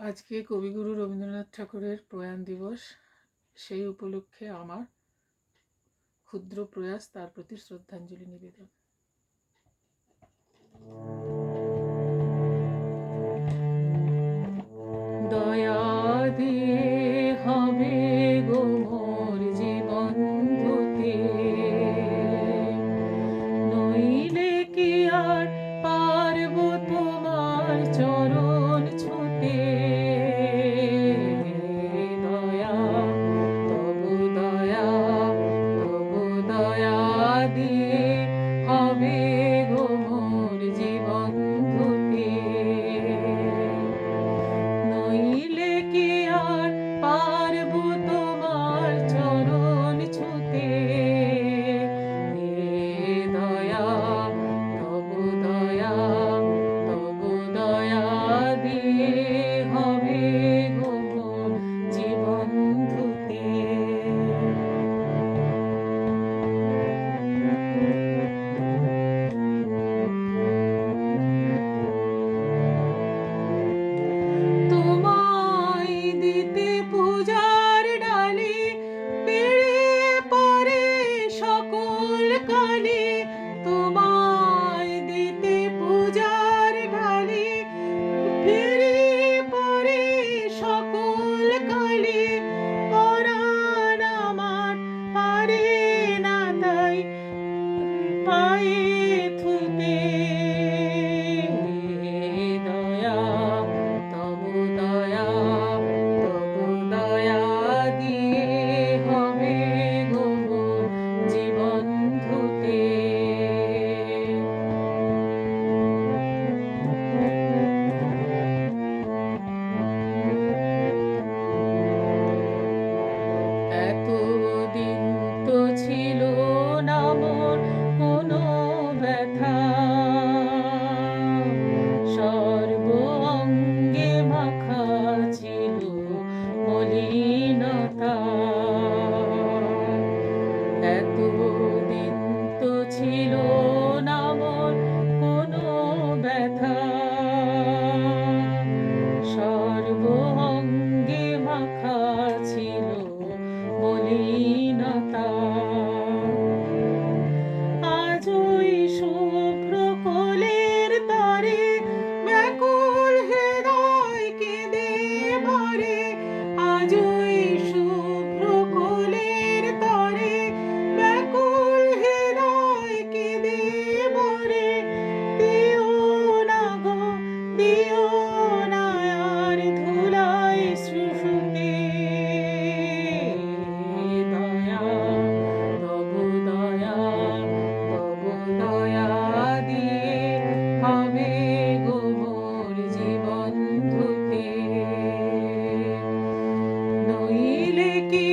আজকে কবিগুরু রবীন্দ্রনাথ ঠাকুরের প্রয়াণ দিবস। সেই উপলক্ষে আমার ক্ষুদ্র প্রয়াস তার প্রতি শ্রদ্ধাঞ্জলি নিবেদন। দয়া দিয়ে হবে গো মোর জীবন ধুতে, নইলে কি আর পারব তোমার চরণ ছুতে। দয়া তবু দয়া, তবু দয়া দিয়ে হবে গো মোর জীবন ধুতে, নইলে কি আর পারব তোমার চরণ ছুতে। দয়া তবু দয়া, তবু দয়া দিয়ে হবে গো মোর জীবন ধুতে। তোমায় দিতে পূজার ডালি পেড়ে পরে সকল কালি, তোমায় দিতে পূজার ডালি পেড়ে পরে সকল কালি। পরাণ আমার পারে না তাই পায়ে থুতে। দয়া তবু দয়া, তবু দয়া দিয়ে হবে গো মোর জীবন ধুতে। এতদিন তো ছিল না মোর কোনো ব্যথা, সর্ব অঙ্গে মাখা ছিল মলিনতা। এতদিন তো ছিল না মোর কোনো ব্যথা, সর্ব অঙ্গে মাখা ছিল মলিনতা। আজ ওই শুভ্র কোলের তরে ব্যাকুল হৃদয় কেঁদে ভরে। আজ ওই শুভ্র কোলের তরে ব্যাকুল হৃদয় কেঁদে ভরে। দিও না গো, দিও না আর ধুলায় শুশুতে। দয়া তবু দয়া, তবু দয়া দিয়ে হবে গো মোর জীবন ধুতে, নইলে কি